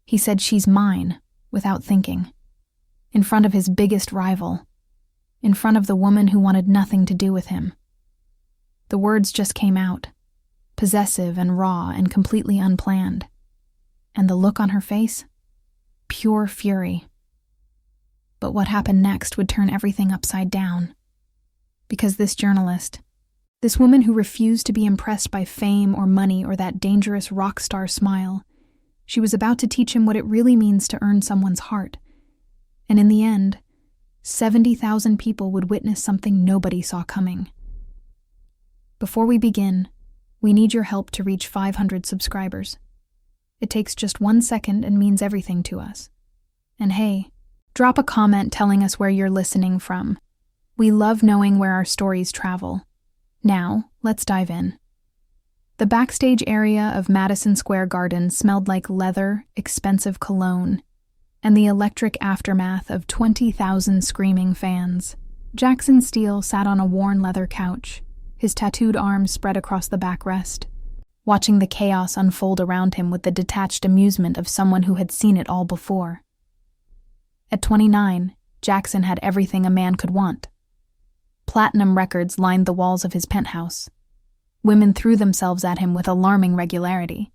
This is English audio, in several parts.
He said, "She's mine," without thinking. In front of his biggest rival. In front of the woman who wanted nothing to do with him. The words just came out, possessive and raw and completely unplanned. And the look on her face? Pure fury. But what happened next would turn everything upside down. Because this journalist, this woman who refused to be impressed by fame or money or that dangerous Rockstar smile, she was about to teach him what it really means to earn someone's heart. And in the end, 70,000 people would witness something nobody saw coming. Before we begin, we need your help to reach 500 subscribers. It takes just 1 second and means everything to us. And hey, drop a comment telling us where you're listening from. We love knowing where our stories travel. Now, let's dive in. The backstage area of Madison Square Garden smelled like leather, expensive cologne, and the electric aftermath of 20,000 screaming fans. Jaxon Steele sat on a worn leather couch, his tattooed arms spread across the backrest, watching the chaos unfold around him with the detached amusement of someone who had seen it all before. At 29, Jaxon had everything a man could want. Platinum records lined the walls of his penthouse. Women threw themselves at him with alarming regularity.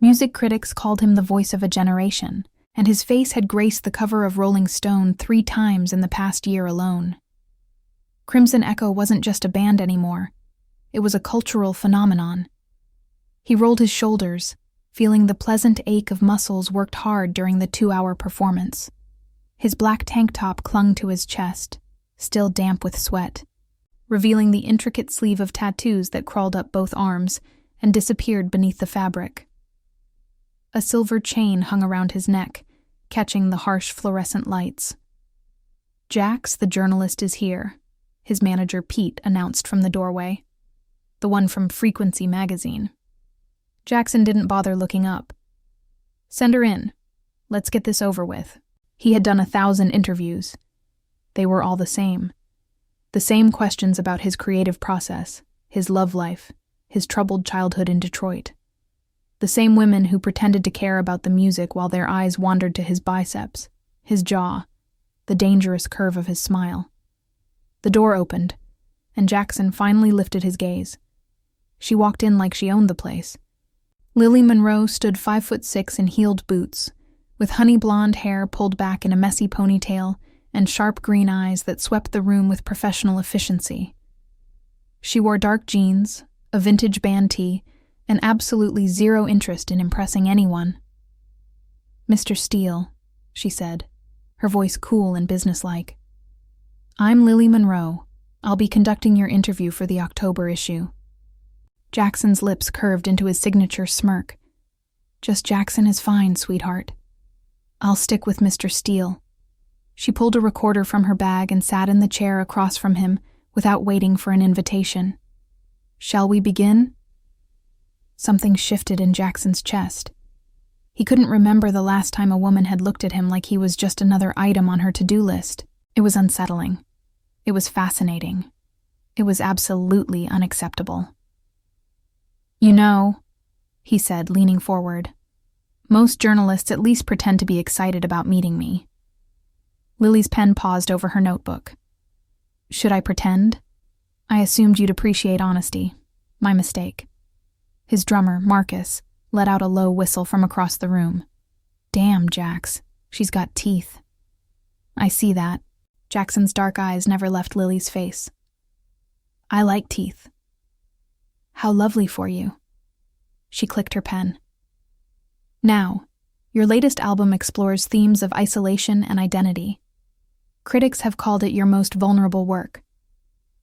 Music critics called him the voice of a generation, and his face had graced the cover of Rolling Stone 3 times in the past year alone. Crimson Echo wasn't just a band anymore. It was a cultural phenomenon. He rolled his shoulders, feeling the pleasant ache of muscles worked hard during the 2-hour performance. His black tank top clung to his chest, still damp with sweat, revealing the intricate sleeve of tattoos that crawled up both arms and disappeared beneath the fabric. A silver chain hung around his neck, catching the harsh fluorescent lights. "Jax, the journalist, is here," his manager Pete announced from the doorway. The one from Frequency magazine. Jaxon didn't bother looking up. "Send her in. Let's get this over with." He had done 1,000 interviews. They were all the same. The same questions about his creative process, his love life, his troubled childhood in Detroit. The same women who pretended to care about the music while their eyes wandered to his biceps, his jaw, the dangerous curve of his smile. The door opened, and Jaxon finally lifted his gaze. She walked in like she owned the place. Lily Monroe stood 5'6" in heeled boots, with honey blonde hair pulled back in a messy ponytail and sharp green eyes that swept the room with professional efficiency. She wore dark jeans, a vintage band tee, and absolutely zero interest in impressing anyone. "Mr. Steele," she said, her voice cool and businesslike. "I'm Lily Monroe. I'll be conducting your interview for the October issue." Jackson's lips curved into his signature smirk. "Just Jaxon is fine, sweetheart. I'll stick with Mr. Steele." She pulled a recorder from her bag and sat in the chair across from him without waiting for an invitation. "Shall we begin?" Something shifted in Jackson's chest. He couldn't remember the last time a woman had looked at him like he was just another item on her to-do list. It was unsettling. It was fascinating. It was absolutely unacceptable. "You know," he said, leaning forward, "most journalists at least pretend to be excited about meeting me." Lily's pen paused over her notebook. "Should I pretend? I assumed you'd appreciate honesty. My mistake." His drummer, Marcus, let out a low whistle from across the room. "Damn, Jax, she's got teeth." "I see that." Jackson's dark eyes never left Lily's face. "I like teeth." "How lovely for you." She clicked her pen. "Now, your latest album explores themes of isolation and identity. Critics have called it your most vulnerable work.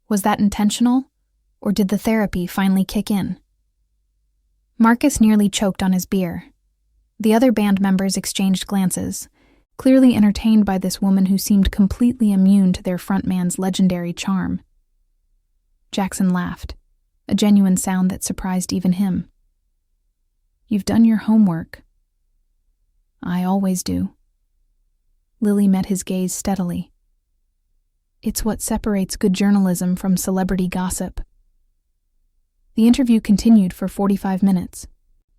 Was that intentional, or did the therapy finally kick in?" Marcus nearly choked on his beer. The other band members exchanged glances, clearly entertained by this woman who seemed completely immune to their frontman's legendary charm. Jaxon laughed, a genuine sound that surprised even him. "You've done your homework." "I always do." Lily met his gaze steadily. "It's what separates good journalism from celebrity gossip." The interview continued for 45 minutes.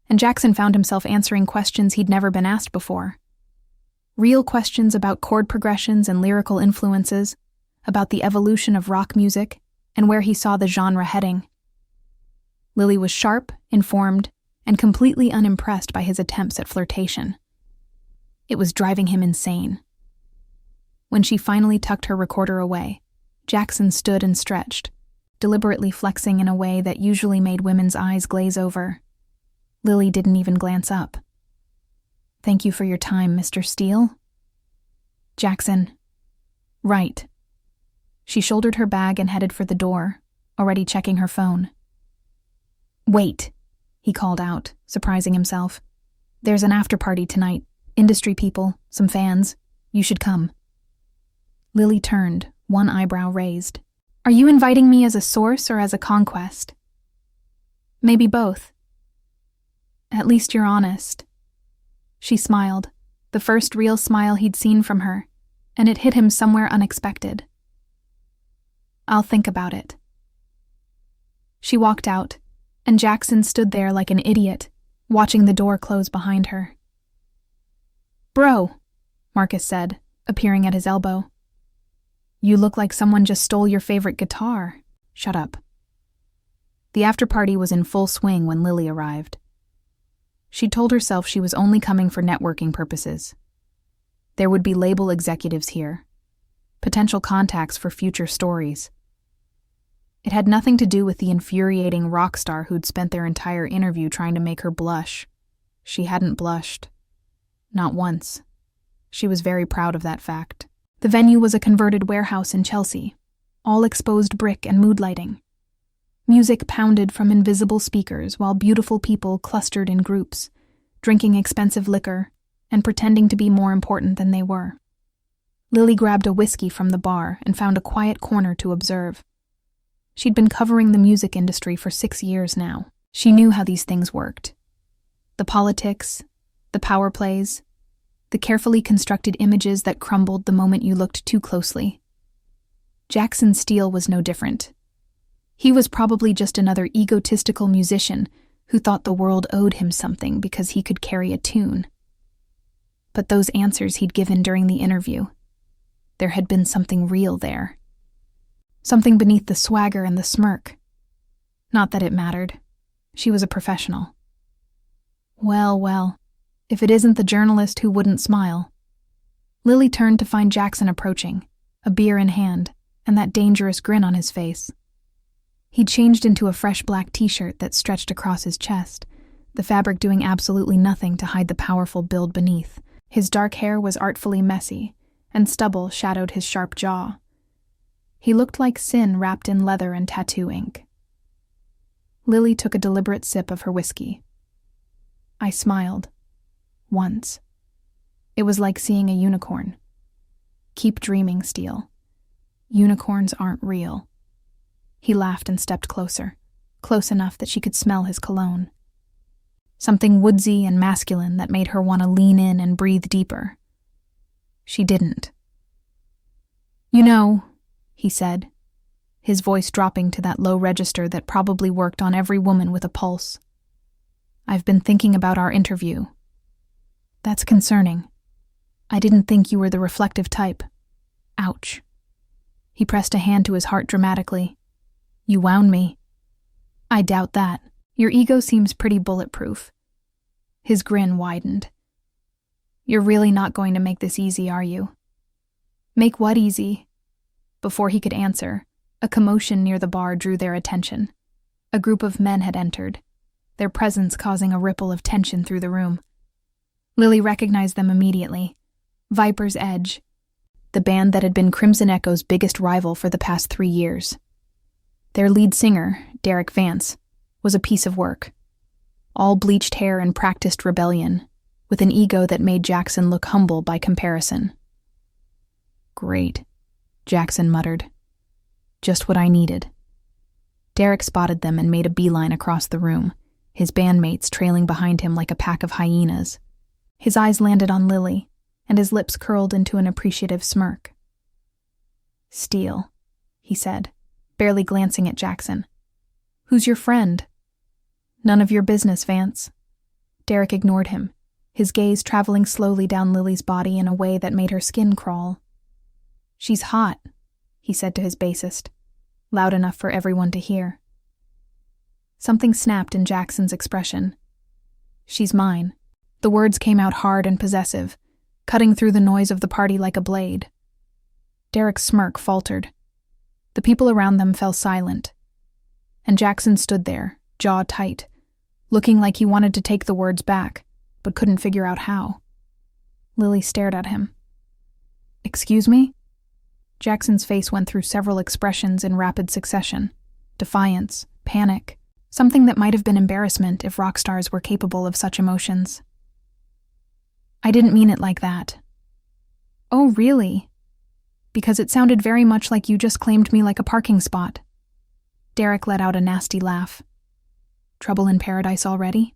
and Jaxon found himself answering questions he'd never been asked before. Real questions about chord progressions and lyrical influences, about the evolution of rock music, and where he saw the genre heading. Lily was sharp, informed, and completely unimpressed by his attempts at flirtation. It was driving him insane. When she finally tucked her recorder away, Jaxon stood and stretched, deliberately flexing in a way that usually made women's eyes glaze over. Lily didn't even glance up. "Thank you for your time, Mr. Steele." Jaxon. Right. She shouldered her bag and headed for the door, already checking her phone. "Wait," he called out, surprising himself. "There's an after-party tonight. Industry people, some fans. You should come." Lily turned, one eyebrow raised. "Are you inviting me as a source or as a conquest?" "Maybe both." "At least you're honest." She smiled, the first real smile he'd seen from her, and it hit him somewhere unexpected. "I'll think about it." She walked out, and Jaxon stood there like an idiot, watching the door close behind her. "Bro," Marcus said, appearing at his elbow. "You look like someone just stole your favorite guitar." "Shut up." The after-party was in full swing when Lily arrived. She told herself she was only coming for networking purposes. There would be label executives here, potential contacts for future stories. It had nothing to do with the infuriating Rockstar who'd spent their entire interview trying to make her blush. She hadn't blushed. Not once. She was very proud of that fact. The venue was a converted warehouse in Chelsea, all exposed brick and mood lighting. Music pounded from invisible speakers while beautiful people clustered in groups, drinking expensive liquor and pretending to be more important than they were. Lily grabbed a whiskey from the bar and found a quiet corner to observe. She'd been covering the music industry for 6 years now. She knew how these things worked. The politics, the power plays, the carefully constructed images that crumbled the moment you looked too closely. Jaxon Steele was no different. He was probably just another egotistical musician who thought the world owed him something because he could carry a tune. But those answers he'd given during the interview, there had been something real there. Something beneath the swagger and the smirk. Not that it mattered. She was a professional. Well, if it isn't the journalist who wouldn't smile. Lily turned to find Jaxon approaching, a beer in hand, and that dangerous grin on his face. He'd changed into a fresh black t-shirt that stretched across his chest, the fabric doing absolutely nothing to hide the powerful build beneath. His dark hair was artfully messy, and stubble shadowed his sharp jaw. He looked like sin wrapped in leather and tattoo ink. Lily took a deliberate sip of her whiskey. I smiled. Once. It was like seeing a unicorn. Keep dreaming, Steele. Unicorns aren't real. He laughed and stepped closer, close enough that she could smell his cologne. Something woodsy and masculine that made her want to lean in and breathe deeper. She didn't. "You know," he said, his voice dropping to that low register that probably worked on every woman with a pulse. "I've been thinking about our interview. That's concerning. I didn't think you were the reflective type. Ouch." He pressed a hand to his heart dramatically. "You wound me." "I doubt that. Your ego seems pretty bulletproof." His grin widened. "You're really not going to make this easy, are you?" "Make what easy?" Before he could answer, a commotion near the bar drew their attention. A group of men had entered, their presence causing a ripple of tension through the room. Lily recognized them immediately. Viper's Edge, the band that had been Crimson Echo's biggest rival for the past 3 years. Their lead singer, Derek Vance, was a piece of work. All bleached hair and practiced rebellion, with an ego that made Jaxon look humble by comparison. "Great," Jaxon muttered. "Just what I needed." Derek spotted them and made a beeline across the room, his bandmates trailing behind him like a pack of hyenas. His eyes landed on Lily, and his lips curled into an appreciative smirk. "Steele," he said, barely glancing at Jaxon. "Who's your friend?" "None of your business, Vance." Derek ignored him, his gaze traveling slowly down Lily's body in a way that made her skin crawl. "She's hot," he said to his bassist, loud enough for everyone to hear. Something snapped in Jackson's expression. "She's mine." The words came out hard and possessive, cutting through the noise of the party like a blade. Derek's smirk faltered. The people around them fell silent, and Jaxon stood there, jaw tight, looking like he wanted to take the words back, but couldn't figure out how. Lily stared at him. "Excuse me?" Jackson's face went through several expressions in rapid succession. Defiance, panic, something that might have been embarrassment if rock stars were capable of such emotions. "I didn't mean it like that." "Oh, really?" "Because it sounded very much like you just claimed me like a parking spot." Derek let out a nasty laugh. "Trouble in paradise already?"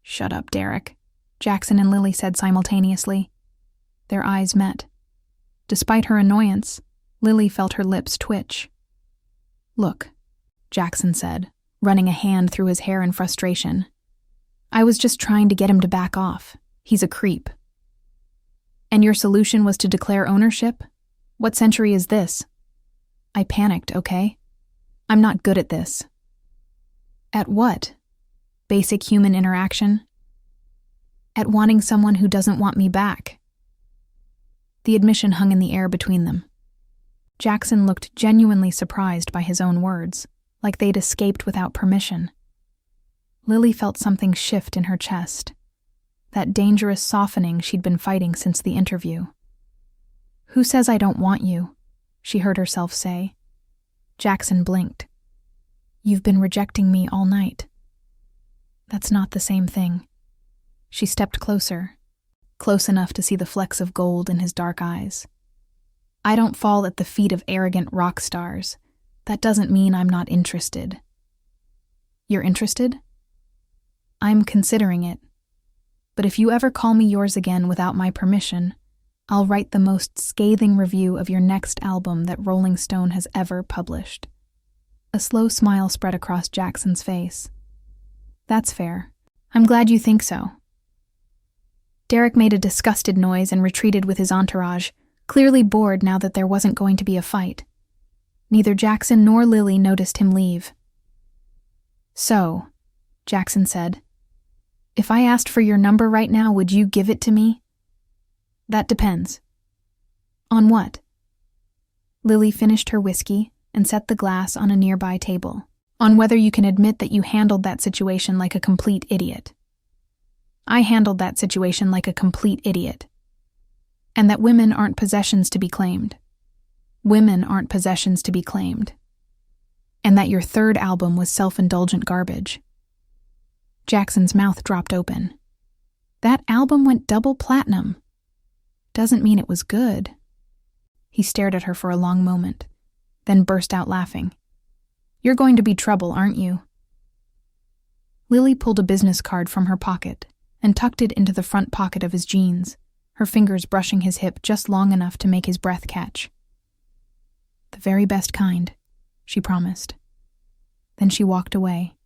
"Shut up, Derek," Jaxon and Lily said simultaneously. Their eyes met. Despite her annoyance, Lily felt her lips twitch. "Look," Jaxon said, running a hand through his hair in frustration. "I was just trying to get him to back off. He's a creep." "And your solution was to declare ownership? What century is this?" "I panicked, okay? I'm not good at this." "At what? Basic human interaction?" "At wanting someone who doesn't want me back." The admission hung in the air between them. Jaxon looked genuinely surprised by his own words, like they'd escaped without permission. Lily felt something shift in her chest, that dangerous softening she'd been fighting since the interview. "Who says I don't want you?" she heard herself say. Jaxon blinked. "You've been rejecting me all night." "That's not the same thing." She stepped closer, close enough to see the flecks of gold in his dark eyes. "I don't fall at the feet of arrogant rock stars. That doesn't mean I'm not interested." "You're interested?" "I'm considering it. But if you ever call me yours again without my permission, I'll write the most scathing review of your next album that Rolling Stone has ever published." A slow smile spread across Jackson's face. "That's fair. I'm glad you think so." Derek made a disgusted noise and retreated with his entourage, clearly bored now that there wasn't going to be a fight. Neither Jaxon nor Lily noticed him leave. "So," Jaxon said, "if I asked for your number right now, would you give it to me?" "That depends." "On what?" Lily finished her whiskey and set the glass on a nearby table. "On whether you can admit that you handled that situation like a complete idiot." "I handled that situation like a complete idiot. And that women aren't possessions to be claimed. Women aren't possessions to be claimed. And that your third album was self-indulgent garbage." Jackson's mouth dropped open. "That album went double platinum. Doesn't mean it was good." He stared at her for a long moment, then burst out laughing. "You're going to be trouble, aren't you?" Lily pulled a business card from her pocket and tucked it into the front pocket of his jeans, her fingers brushing his hip just long enough to make his breath catch. "The very best kind," she promised. Then she walked away,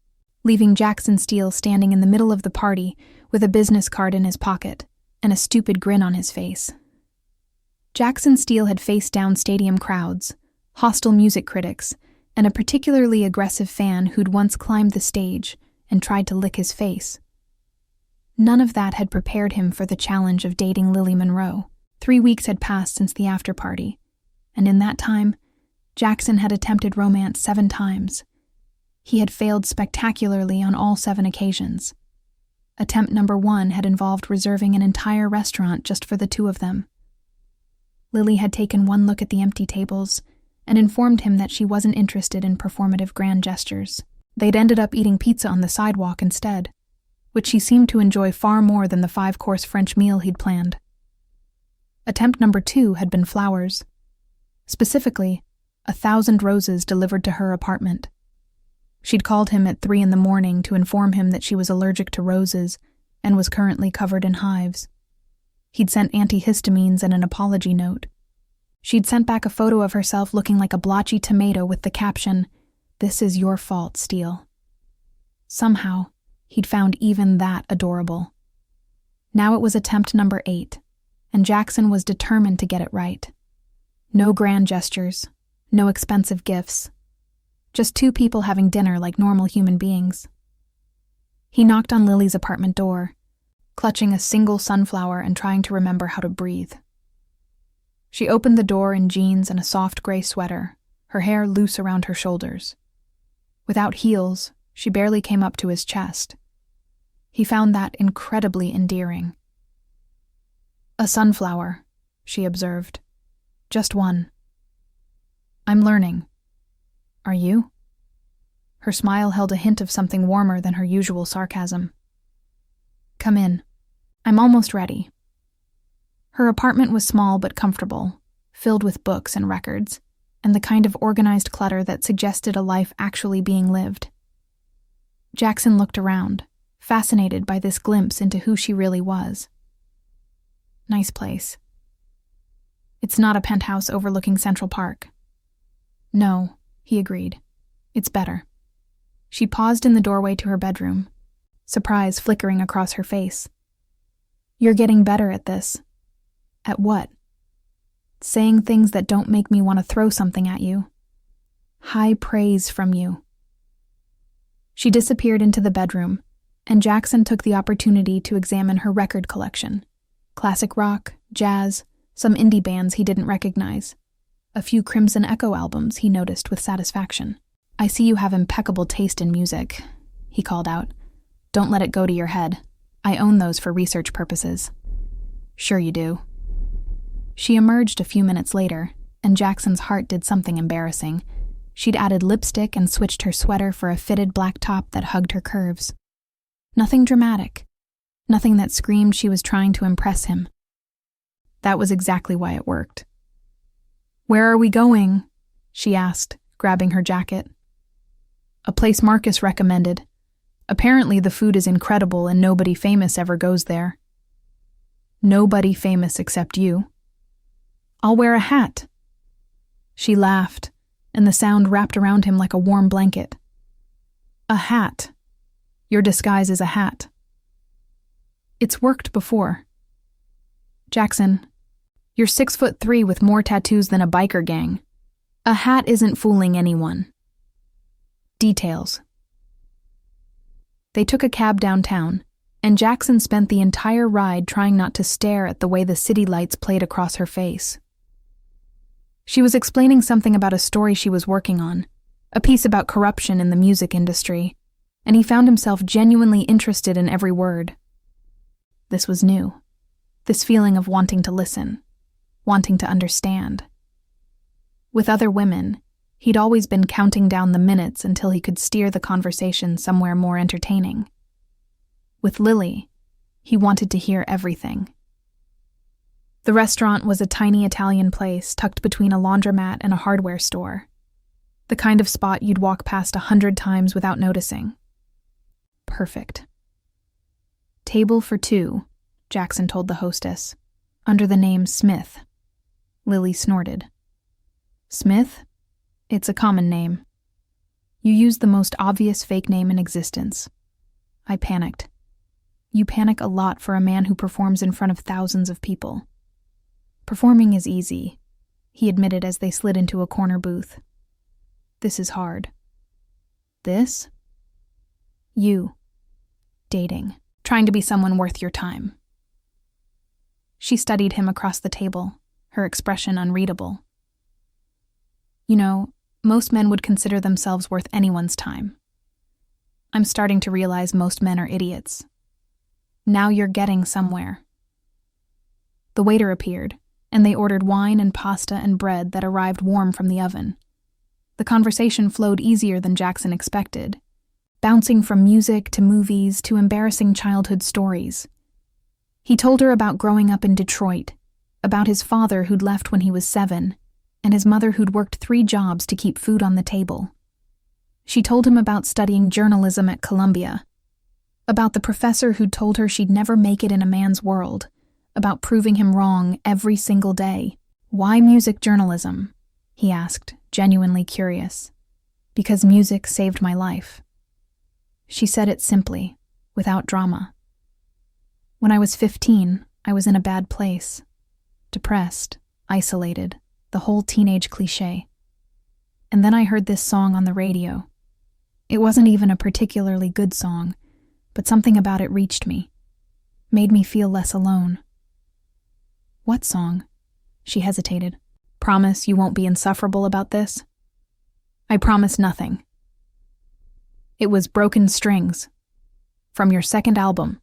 leaving Jaxon Steele standing in the middle of the party with a business card in his pocket and a stupid grin on his face. Jaxon Steele had faced down stadium crowds, hostile music critics, and a particularly aggressive fan who'd once climbed the stage and tried to lick his face. None of that had prepared him for the challenge of dating Lily Monroe. 3 weeks had passed since the after-party, and in that time, Jaxon had attempted romance 7 times. He had failed spectacularly on all 7 occasions. Attempt number 1 had involved reserving an entire restaurant just for the 2 of them. Lily had taken one look at the empty tables and informed him that she wasn't interested in performative grand gestures. They'd ended up eating pizza on the sidewalk instead, which she seemed to enjoy far more than the 5-course French meal he'd planned. Attempt number 2 had been flowers. Specifically, 1,000 roses delivered to her apartment. She'd called him at 3 a.m. to inform him that she was allergic to roses and was currently covered in hives. He'd sent antihistamines and an apology note. She'd sent back a photo of herself looking like a blotchy tomato with the caption, "This is your fault, Steele." Somehow, He'd found even that adorable. Now it was attempt number 8, and Jaxon was determined to get it right. No grand gestures, no expensive gifts. Just 2 people having dinner like normal human beings. He knocked on Lily's apartment door, clutching a single sunflower and trying to remember how to breathe. She opened the door in jeans and a soft gray sweater, her hair loose around her shoulders. Without heels, she barely came up to his chest. He found that incredibly endearing. "A sunflower," she observed. "Just one." "I'm learning. Are you?" Her smile held a hint of something warmer than her usual sarcasm. "Come in. I'm almost ready." Her apartment was small but comfortable, filled with books and records, and the kind of organized clutter that suggested a life actually being lived. Jaxon looked around, fascinated by this glimpse into who she really was. "Nice place." "It's not a penthouse overlooking Central Park." "No," he agreed. "It's better." She paused in the doorway to her bedroom, surprise flickering across her face. "You're getting better at this." "At what?" "Saying things that don't make me want to throw something at you. High praise from you." She disappeared into the bedroom, and Jaxon took the opportunity to examine her record collection. Classic rock, jazz, some indie bands he didn't recognize. A few Crimson Echo albums he noticed with satisfaction. "I see you have impeccable taste in music," he called out. "Don't let it go to your head. I own those for research purposes." "Sure you do." She emerged a few minutes later, and Jackson's heart did something embarrassing. She'd added lipstick and switched her sweater for a fitted black top that hugged her curves. Nothing dramatic. Nothing that screamed she was trying to impress him. That was exactly why it worked. "Where are we going?" she asked, grabbing her jacket. "A place Marcus recommended. Apparently the food is incredible and nobody famous ever goes there." "Nobody famous except you." "I'll wear a hat." She laughed, and the sound wrapped around him like a warm blanket. "A hat. Your disguise is a hat." "It's worked before." "Jaxon, you're 6'3" with more tattoos than a biker gang. A hat isn't fooling anyone." Details. They took a cab downtown, and Jaxon spent the entire ride trying not to stare at the way the city lights played across her face. She was explaining something about a story she was working on, a piece about corruption in the music industry, and he found himself genuinely interested in every word. This was new. This feeling of wanting to listen, wanting to understand. With other women, he'd always been counting down the minutes until he could steer the conversation somewhere more entertaining. With Lily, he wanted to hear everything. The restaurant was a tiny Italian place tucked between a laundromat and a hardware store. The kind of spot you'd walk past 100 times without noticing. Perfect. "Table for 2, Jaxon told the hostess, under the name Smith. Lily snorted. "Smith? It's a common name. You used the most obvious fake name in existence." I panicked. "You panic a lot for a man who performs in front of thousands of people." "Performing is easy," he admitted as they slid into a corner booth. "This is hard." "This?" "You. Dating. Trying to be someone worth your time." She studied him across the table, her expression unreadable. "You know, most men would consider themselves worth anyone's time. I'm starting to realize most men are idiots. Now you're getting somewhere." The waiter appeared, and they ordered wine and pasta and bread that arrived warm from the oven. The conversation flowed easier than Jaxon expected, bouncing from music to movies to embarrassing childhood stories. He told her about growing up in Detroit, about his father who'd left when he was 7, and his mother who'd worked 3 jobs to keep food on the table. She told him about studying journalism at Columbia, about the professor who'd told her she'd never make it in a man's world, about proving him wrong every single day. "Why music journalism?" he asked, genuinely curious. "Because music saved my life." She said it simply, without drama. When I was 15, I was in a bad place. Depressed, isolated, the whole teenage cliché. And then I heard this song on the radio. It wasn't even a particularly good song, but something about it reached me, made me feel less alone. What song? She hesitated. Promise you won't be insufferable about this? I promise nothing. It was Broken Strings, from your second album.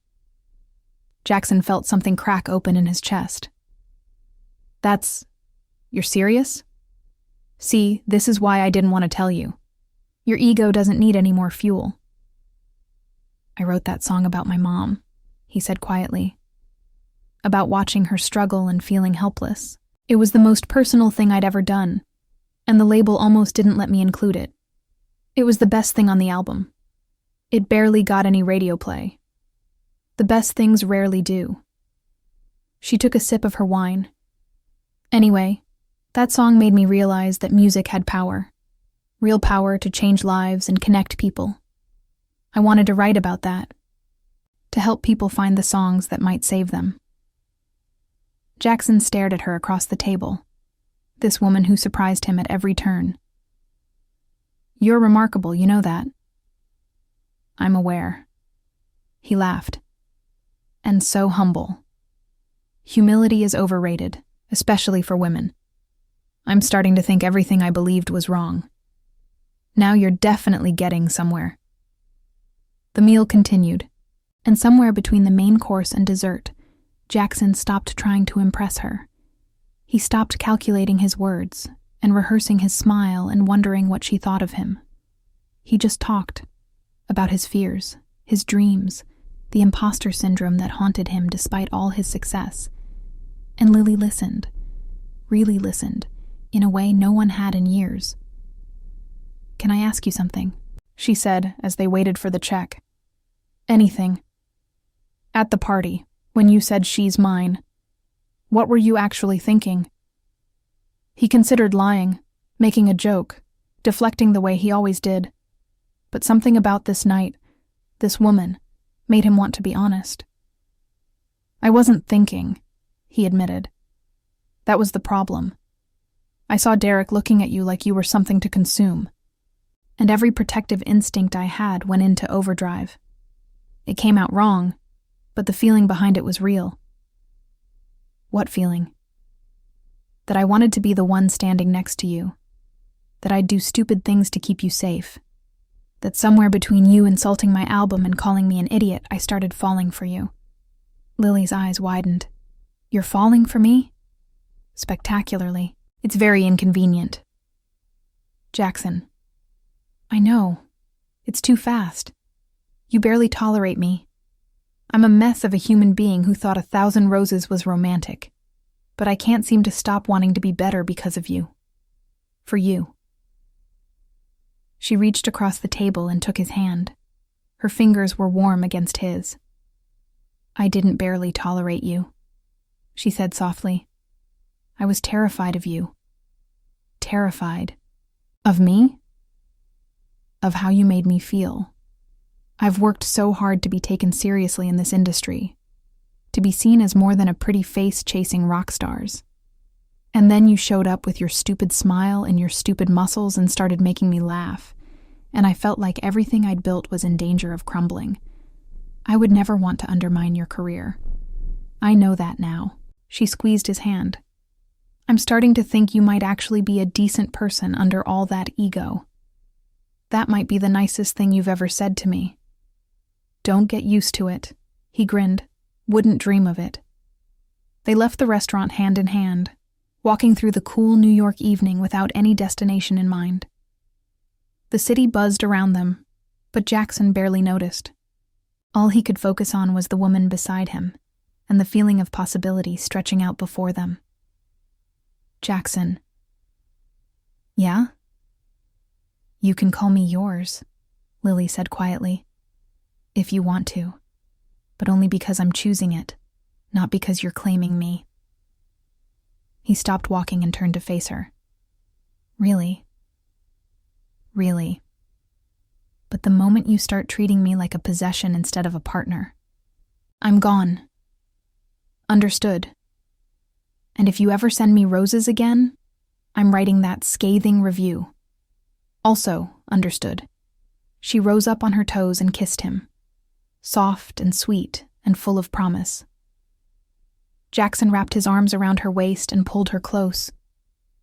Jaxon felt something crack open in his chest. You're serious? See, this is why I didn't want to tell you. Your ego doesn't need any more fuel. I wrote that song about my mom, he said quietly. About watching her struggle and feeling helpless. It was the most personal thing I'd ever done, and the label almost didn't let me include it. It was the best thing on the album. It barely got any radio play. The best things rarely do. She took a sip of her wine. Anyway, that song made me realize that music had power. Real power to change lives and connect people. I wanted to write about that. To help people find the songs that might save them. Jaxon stared at her across the table. This woman who surprised him at every turn. You're remarkable, you know that. I'm aware. He laughed. And so humble. Humility is overrated, especially for women. I'm starting to think everything I believed was wrong. Now you're definitely getting somewhere. The meal continued, and somewhere between the main course and dessert, Jaxon stopped trying to impress her. He stopped calculating his words and rehearsing his smile and wondering what she thought of him. He just talked about his fears, his dreams, the imposter syndrome that haunted him despite all his success. And Lily listened, really listened, in a way no one had in years. Can I ask you something? She said as they waited for the check. Anything. At the party, when you said she's mine, what were you actually thinking? He considered lying, making a joke, deflecting the way he always did. But something about this night, this woman, made him want to be honest. I wasn't thinking, he admitted. That was the problem. I saw Derek looking at you like you were something to consume. And every protective instinct I had went into overdrive. It came out wrong, but the feeling behind it was real. What feeling? That I wanted to be the one standing next to you. That I'd do stupid things to keep you safe. That somewhere between you insulting my album and calling me an idiot, I started falling for you. Lily's eyes widened. You're falling for me? Spectacularly. It's very inconvenient. Jaxon. I know. It's too fast. You barely tolerate me. I'm a mess of a human being who thought 1,000 Roses was romantic. But I can't seem to stop wanting to be better because of you. For you. She reached across the table and took his hand. Her fingers were warm against his. I didn't barely tolerate you, she said softly. I was terrified of you. Terrified. Of me? Of how you made me feel. I've worked so hard to be taken seriously in this industry, to be seen as more than a pretty face chasing rock stars. And then you showed up with your stupid smile and your stupid muscles and started making me laugh, and I felt like everything I'd built was in danger of crumbling. I would never want to undermine your career. I know that now. She squeezed his hand. I'm starting to think you might actually be a decent person under all that ego. That might be the nicest thing you've ever said to me. Don't get used to it, he grinned. Wouldn't dream of it. They left the restaurant hand in hand, walking through the cool New York evening without any destination in mind. The city buzzed around them, but Jaxon barely noticed. All he could focus on was the woman beside him, and the feeling of possibility stretching out before them. Jaxon. Yeah? You can call me yours, Lily said quietly. If you want to, but only because I'm choosing it, not because you're claiming me. He stopped walking and turned to face her. Really? Really. but the moment you start treating me like a possession instead of a partner, I'm gone. Understood. And if you ever send me roses again, I'm writing that scathing review. Also understood. She rose up on her toes and kissed him, soft and sweet and full of promise. Jaxon wrapped his arms around her waist and pulled her close,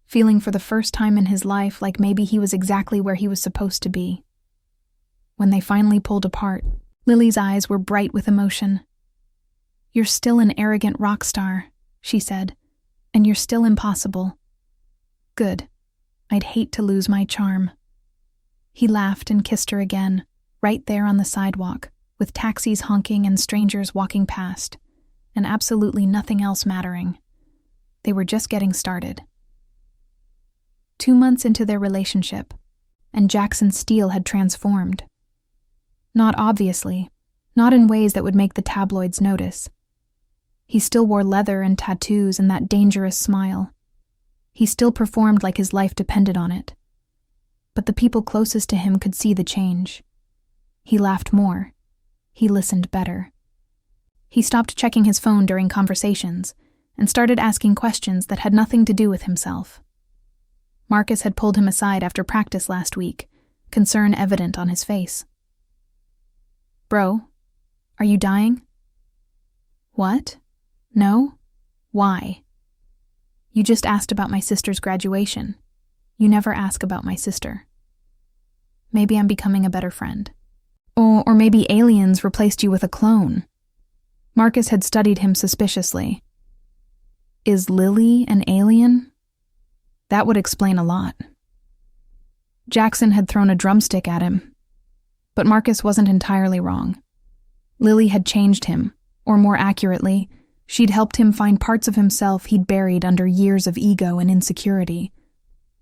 feeling for the first time in his life like maybe he was exactly where he was supposed to be. When they finally pulled apart, Lily's eyes were bright with emotion. "You're still an arrogant rock star," she said, "and you're still impossible." "Good. I'd hate to lose my charm." He laughed and kissed her again, right there on the sidewalk, with taxis honking and strangers walking past, and absolutely nothing else mattering. They were just getting started. 2 months into their relationship, and Jaxon Steele had transformed. Not obviously, not in ways that would make the tabloids notice. He still wore leather and tattoos and that dangerous smile. He still performed like his life depended on it. But the people closest to him could see the change. He laughed more. He listened better. He stopped checking his phone during conversations and started asking questions that had nothing to do with himself. Marcus had pulled him aside after practice last week, concern evident on his face. "Bro, are you dying?" "What? No? Why?" "You just asked about my sister's graduation. You never ask about my sister." "Maybe I'm becoming a better friend. Or maybe aliens replaced you with a clone." Marcus had studied him suspiciously. "Is Lily an alien?" That would explain a lot. Jaxon had thrown a drumstick at him, but Marcus wasn't entirely wrong. Lily had changed him, or more accurately, she'd helped him find parts of himself he'd buried under years of ego and insecurity.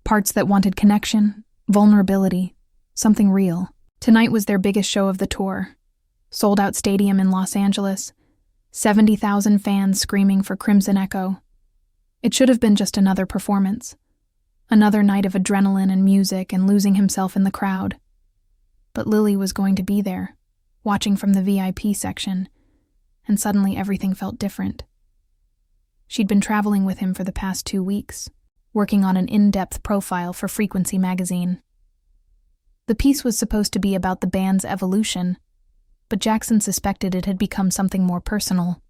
Parts that wanted connection, vulnerability, something real. Tonight was their biggest show of the tour. Sold-out stadium in Los Angeles, 70,000 fans screaming for Crimson Echo. It should have been just another performance. Another night of adrenaline and music and losing himself in the crowd. But Lily was going to be there, watching from the VIP section, and suddenly everything felt different. She'd been traveling with him for the past 2 weeks, working on an in-depth profile for Frequency magazine. The piece was supposed to be about the band's evolution, but Jaxon suspected it had become something more personal.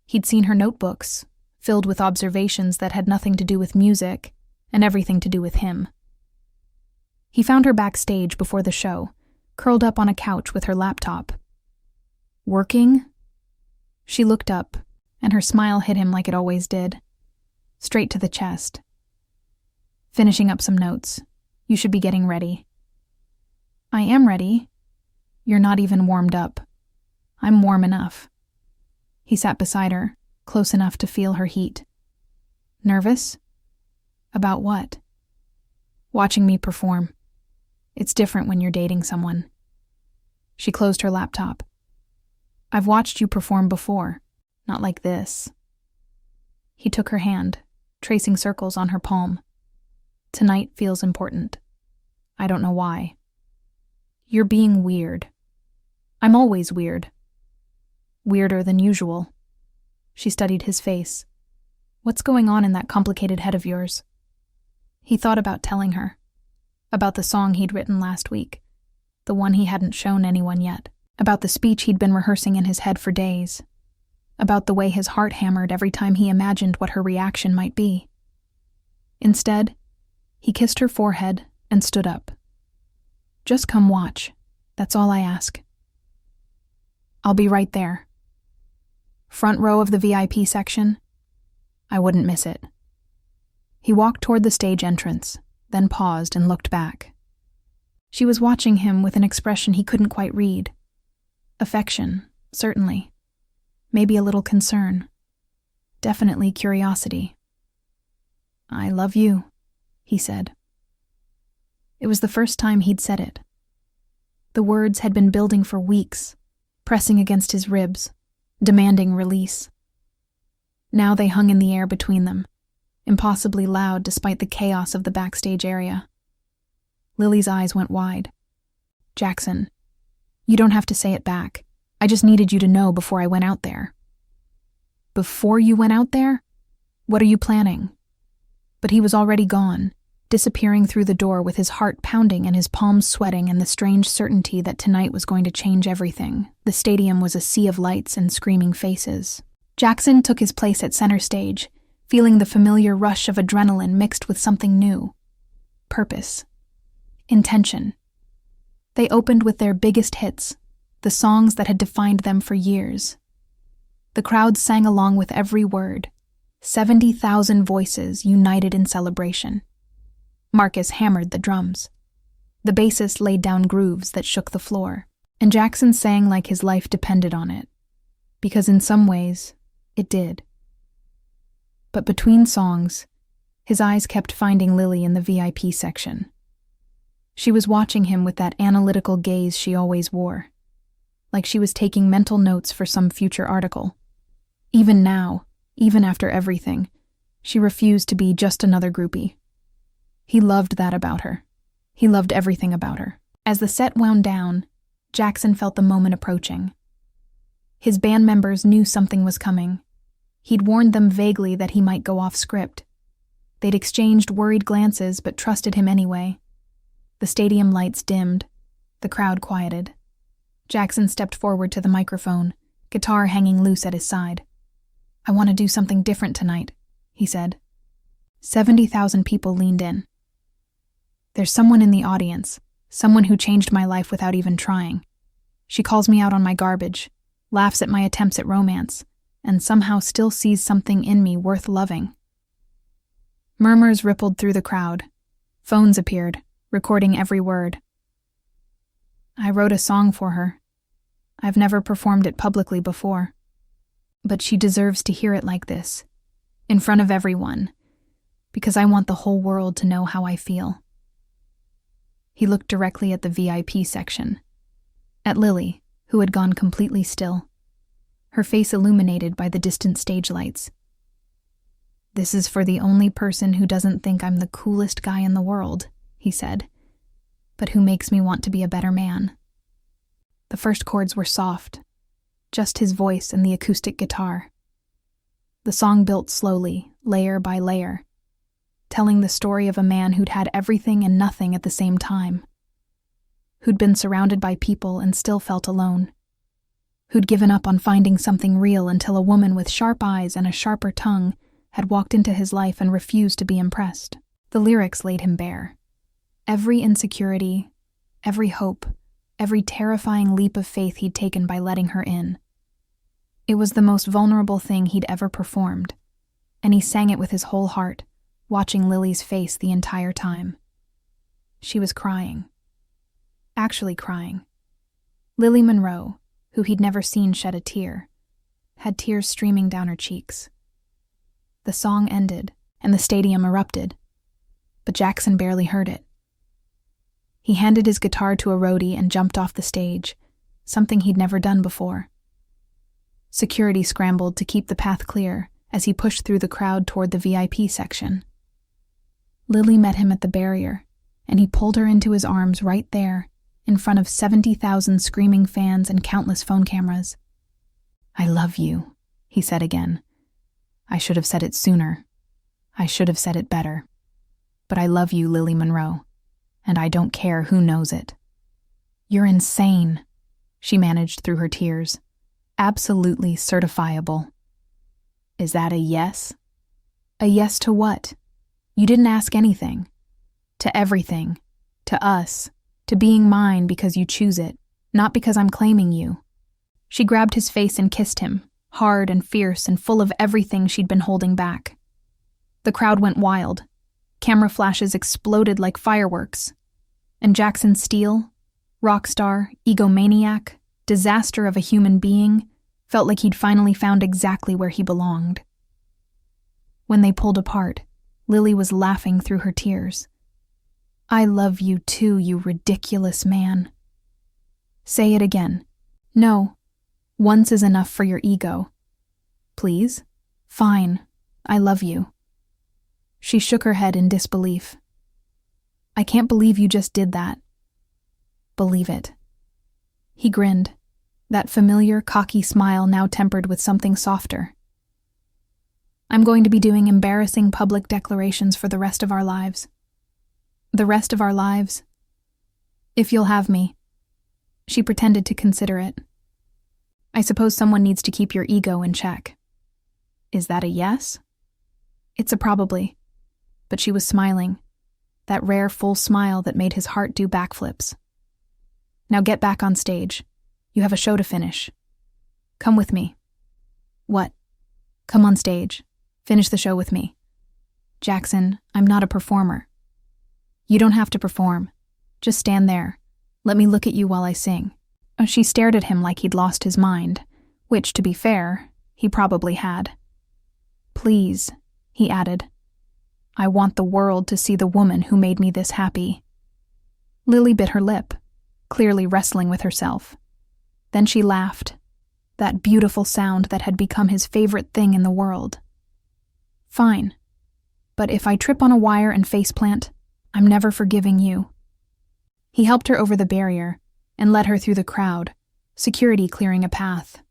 He'd seen her notebooks, filled with observations that had nothing to do with music and everything to do with him. He found her backstage before the show, curled up on a couch with her laptop. "Working?" She looked up, and her smile hit him like it always did. Straight to the chest. "Finishing up some notes. You should be getting ready." "I am ready. You're not even warmed up. I'm warm enough." He sat beside her, close enough to feel her heat. "Nervous?" "About what?" "Watching me perform. It's different when you're dating someone." She closed her laptop. "I've watched you perform before, not like this." He took her hand, tracing circles on her palm. "Tonight feels important. I don't know why." "You're being weird." "I'm always weird." "Weirder than usual." She studied his face. "What's going on in that complicated head of yours?" He thought about telling her. About the song he'd written last week. The one he hadn't shown anyone yet. About the speech he'd been rehearsing in his head for days. About the way his heart hammered every time he imagined what her reaction might be. Instead, he kissed her forehead and stood up. "Just come watch. That's all I ask." "I'll be right there." "Front row of the VIP section?" "I wouldn't miss it." He walked toward the stage entrance, then paused and looked back. She was watching him with an expression he couldn't quite read. Affection, certainly. Maybe a little concern. Definitely curiosity. "I love you," he said. It was the first time he'd said it. The words had been building for weeks, pressing against his ribs, demanding release. Now they hung in the air between them, impossibly loud despite the chaos of the backstage area. Lily's eyes went wide. Jaxon, you don't have to say it back. I just needed you to know before I went out there. Before you went out there? What are you planning? But he was already gone, disappearing through the door with his heart pounding and his palms sweating and the strange certainty that tonight was going to change everything. The stadium was a sea of lights and screaming faces. Jaxon took his place at center stage, feeling the familiar rush of adrenaline mixed with something new. Purpose. Intention. They opened with their biggest hits, the songs that had defined them for years. The crowd sang along with every word. 70,000 voices united in celebration. Marcus hammered the drums. The bassist laid down grooves that shook the floor, and Jaxon sang like his life depended on it, because in some ways, it did. But between songs, his eyes kept finding Lily in the VIP section. She was watching him with that analytical gaze she always wore, like she was taking mental notes for some future article. Even now, even after everything, she refused to be just another groupie. He loved that about her. He loved everything about her. As the set wound down, Jaxon felt the moment approaching. His band members knew something was coming. He'd warned them vaguely that he might go off script. They'd exchanged worried glances but trusted him anyway. The stadium lights dimmed. The crowd quieted. Jaxon stepped forward to the microphone, guitar hanging loose at his side. "I want to do something different tonight," he said. 70,000 people leaned in. "There's someone in the audience, someone who changed my life without even trying. She calls me out on my garbage, laughs at my attempts at romance, and somehow still sees something in me worth loving." Murmurs rippled through the crowd. Phones appeared, recording every word. "I wrote a song for her. I've never performed it publicly before. But she deserves to hear it like this, in front of everyone, because I want the whole world to know how I feel." He looked directly at the VIP section, at Lily, who had gone completely still, her face illuminated by the distant stage lights. "This is for the only person who doesn't think I'm the coolest guy in the world," he said, "but who makes me want to be a better man." The first chords were soft, just his voice and the acoustic guitar. The song built slowly, layer by layer, telling the story of a man who'd had everything and nothing at the same time, who'd been surrounded by people and still felt alone, who'd given up on finding something real until a woman with sharp eyes and a sharper tongue had walked into his life and refused to be impressed. The lyrics laid him bare. Every insecurity, every hope, every terrifying leap of faith he'd taken by letting her in. It was the most vulnerable thing he'd ever performed, and he sang it with his whole heart, watching Lily's face the entire time. She was crying. Actually crying. Lily Monroe, who he'd never seen shed a tear, had tears streaming down her cheeks. The song ended, and the stadium erupted, but Jaxon barely heard it. He handed his guitar to a roadie and jumped off the stage, something he'd never done before. Security scrambled to keep the path clear as he pushed through the crowd toward the VIP section. Lily met him at the barrier, and he pulled her into his arms right there, in front of 70,000 screaming fans and countless phone cameras. "I love you," he said again. "I should have said it sooner. I should have said it better. But I love you, Lily Monroe, and I don't care who knows it." "You're insane," she managed through her tears. "Absolutely certifiable." "Is that a yes?" "A yes to what? You didn't ask anything." "To everything. To us. To being mine because you choose it, not because I'm claiming you." She grabbed his face and kissed him, hard and fierce and full of everything she'd been holding back. The crowd went wild. Camera flashes exploded like fireworks. And Jaxon Steele, Rockstar, egomaniac, disaster of a human being, felt like he'd finally found exactly where he belonged. When they pulled apart, Lily was laughing through her tears. "I love you too, you ridiculous man." "Say it again." "No. Once is enough for your ego." "Please?" "Fine. I love you." She shook her head in disbelief. "I can't believe you just did that." believe it. He grinned, that familiar, cocky smile now tempered with something softer. I'm going to be doing embarrassing public declarations for the rest of our lives. The rest of our lives? If you'll have me. She pretended to consider it. I suppose someone needs to keep your ego in check. Is that a yes? It's a probably. But she was smiling, that rare full smile that made his heart do backflips. Now get back on stage. You have a show to finish. Come with me. What? Come on stage. Finish the show with me. Jaxon, I'm not a performer. You don't have to perform. Just stand there. Let me look at you while I sing. She stared at him like he'd lost his mind, which, to be fair, he probably had. Please, he added. I want the world to see the woman who made me this happy. Lily bit her lip, clearly wrestling with herself. Then she laughed, that beautiful sound that had become his favorite thing in the world. Fine, but if I trip on a wire and faceplant, I'm never forgiving you. He helped her over the barrier and led her through the crowd, security clearing a path.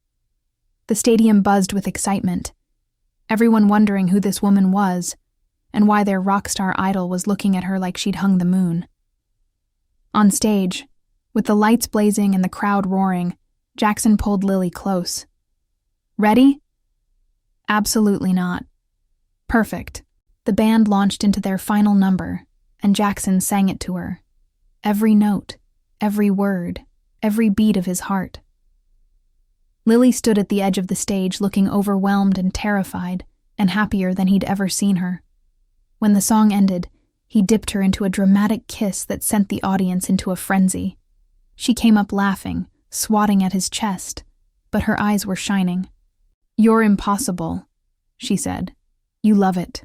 The stadium buzzed with excitement, everyone wondering who this woman was and why their Rockstar idol was looking at her like she'd hung the moon. On stage, with the lights blazing and the crowd roaring, Jaxon pulled Lily close. Ready? Absolutely not. Perfect. The band launched into their final number, and Jaxon sang it to her. Every note, every word, every beat of his heart. Lily stood at the edge of the stage looking overwhelmed and terrified, and happier than he'd ever seen her. When the song ended, he dipped her into a dramatic kiss that sent the audience into a frenzy. She came up laughing, swatting at his chest, but her eyes were shining. You're impossible, she said. You love it.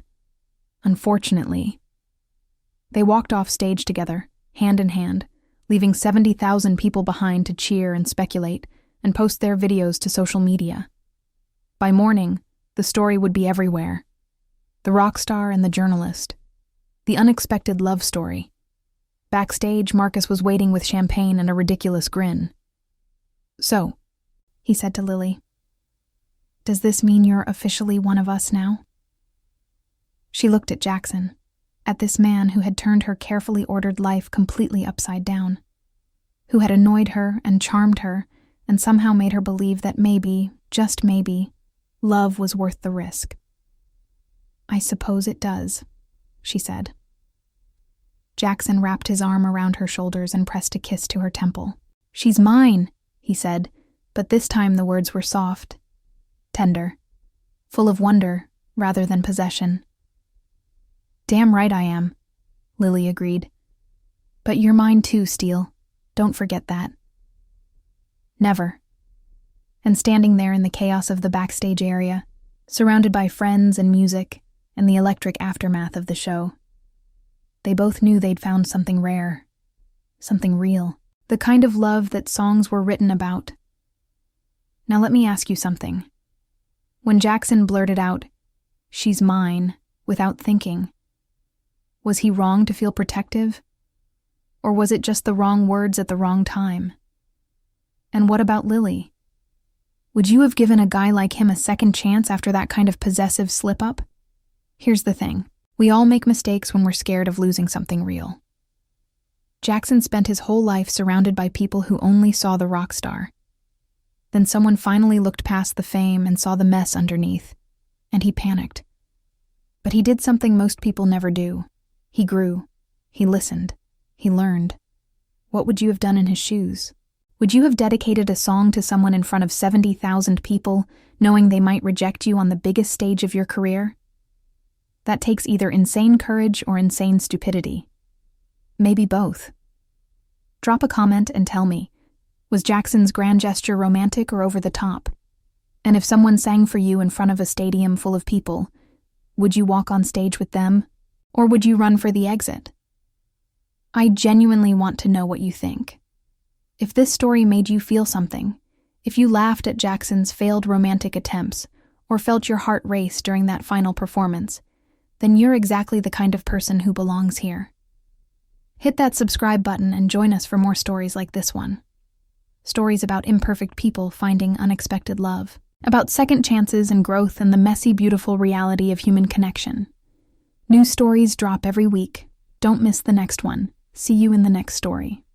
Unfortunately. They walked off stage together, hand in hand, leaving 70,000 people behind to cheer and speculate and post their videos to social media. By morning, the story would be everywhere. The rock star and the journalist. The unexpected love story. Backstage, Marcus was waiting with champagne and a ridiculous grin. So, he said to Lily, does this mean you're officially one of us now? She looked at Jaxon, at this man who had turned her carefully ordered life completely upside down, who had annoyed her and charmed her and somehow made her believe that maybe, just maybe, love was worth the risk. I suppose it does, she said. Jaxon wrapped his arm around her shoulders and pressed a kiss to her temple. She's mine, he said, but this time the words were soft, tender, full of wonder rather than possession. Damn right I am, Lily agreed. But you're mine too, Steele. Don't forget that. Never. And standing there in the chaos of the backstage area, surrounded by friends and music and the electric aftermath of the show, they both knew they'd found something rare, something real, the kind of love that songs were written about. Now let me ask you something. When Jaxon blurted out, "She's mine," without thinking, was he wrong to feel protective? Or was it just the wrong words at the wrong time? And what about Lily? Would you have given a guy like him a second chance after that kind of possessive slip-up? Here's the thing. We all make mistakes when we're scared of losing something real. Jaxon spent his whole life surrounded by people who only saw the rock star. Then someone finally looked past the fame and saw the mess underneath, and he panicked. But he did something most people never do. He grew. He listened. He learned. What would you have done in his shoes? Would you have dedicated a song to someone in front of 70,000 people, knowing they might reject you on the biggest stage of your career? That takes either insane courage or insane stupidity. Maybe both. Drop a comment and tell me, was Jaxon's grand gesture romantic or over the top? And if someone sang for you in front of a stadium full of people, would you walk on stage with them, or would you run for the exit? I genuinely want to know what you think. If this story made you feel something, if you laughed at Jaxon's failed romantic attempts, or felt your heart race during that final performance, then you're exactly the kind of person who belongs here. Hit that subscribe button and join us for more stories like this one. Stories about imperfect people finding unexpected love. About second chances and growth and the messy, beautiful reality of human connection. New stories drop every week. Don't miss the next one. See you in the next story.